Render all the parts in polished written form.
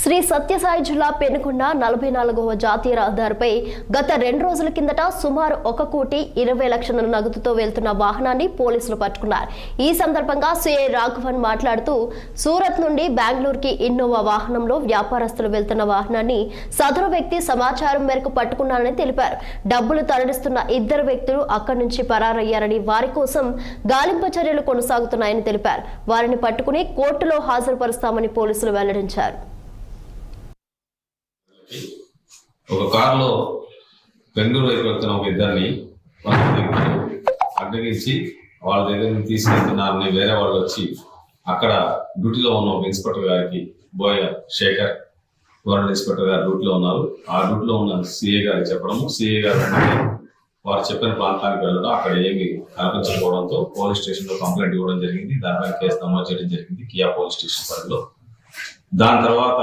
శ్రీ సత్యసాయి జిల్లా పెనుకొండ 44వ జాతీయ రహదారిపై గత 2 రోజుల కిందట సుమారు 1,20,00,000 నగదుతో వెళ్తున్న వాహనాన్ని పోలీసులు పట్టుకున్నారు. ఈ సందర్భంగా సిఐ రాఘవన్ మాట్లాడుతూ సూరత్ నుండి బెంగళూరుకి ఇన్నోవా వాహనంలో వ్యాపారస్తులు వెళ్తున్న వాహనాన్ని సదరు వ్యక్తి సమాచారం మేరకు పట్టుకున్నారని తెలిపారు. డబ్బులు తరలిస్తున్న 2 వ్యక్తులు అక్కడి నుంచి పరారయ్యారని, వారి కోసం గాలింపు చర్యలు కొనసాగుతున్నాయని తెలిపారు. వారిని పట్టుకుని కోర్టులో హాజరుపరుస్తామని పోలీసులు వెల్లడించారు. ఒక కారులో బెంగళూరు వైపు వెళ్తున్న ఒక ఇద్దరిని అడ్డగించి వాళ్ళ దగ్గర నుంచి తీసుకెళ్తున్నారని వేరే వాళ్ళు వచ్చి అక్కడ డ్యూటీలో ఉన్న ఒక ఇన్స్పెక్టర్ గారికి బోయ శేఖర్ గవర్నమెంట్ ఇన్స్పెక్టర్ గారు డ్యూటీలో ఉన్నారు. ఆ డ్యూటీలో ఉన్న సిఏ గారికి చెప్పడము, సిఏ గారు వారు చెప్పిన ప్రాంతానికి వెళ్ళడం, అక్కడ ఏమి కనిపించకపోవడంతో పోలీస్ స్టేషన్ లో కంప్లైంట్ ఇవ్వడం జరిగింది. దానిపై కేసు నమోదు చేయడం జరిగింది కియా పోలీస్ స్టేషన్ పరిధిలో. దాని తర్వాత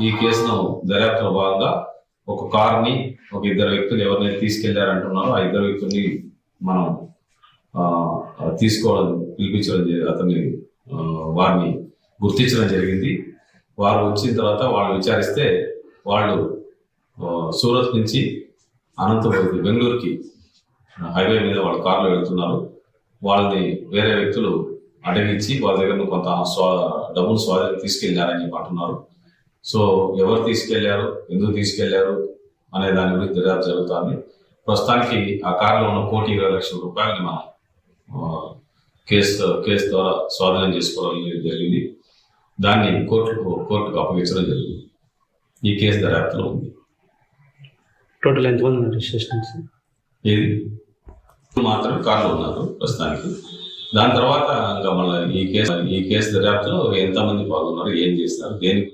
ఈ కేసును దర్యాప్తులో భాగంగా ఒక కార్ని ఒక 2 వ్యక్తులు ఎవరినైతే తీసుకెళ్లారంటున్నారో ఆ 2 వ్యక్తుల్ని మనం పిలిపించడం అతన్ని వారిని గుర్తించడం జరిగింది. వారు వచ్చిన తర్వాత వాళ్ళు విచారిస్తే వాళ్ళు సూరత్ నుంచి అనంతపురం బెంగళూరుకి హైవే మీద వాళ్ళ కారులో వెళ్తున్నారు. వాళ్ళని వేరే వ్యక్తులు అడగించి వాళ్ళ దగ్గర కొంత డబ్బులు స్వాధీనం తీసుకెళ్లారని అంటున్నారు. సో ఎవరు తీసుకెళ్లారు, ఎందుకు తీసుకెళ్లారు అనే దాని గురించి దర్యాప్తు జరుగుతుంది. ప్రస్తుతానికి ఆ కారులో ఉన్న 1,20,00,000 రూపాయలని మనం కేసు ద్వారా స్వాధీనం చేసుకోవడం జరిగింది. దాన్ని కోర్టుకు అప్పగించడం జరిగింది. ఈ కేసు దర్యాప్తులో ఉంది. టోటల్ ఎంతమంది రిజిస్ట్రేషన్స్? ఇది మాత్రమే కారులో ఉన్నారు ప్రస్తుతానికి. దాని తర్వాత ఇంకా మళ్ళీ ఈ కేసు దర్యాప్తులో ఎంతమంది పాల్గొన్నారు, ఏం చేస్తారు, దేనికి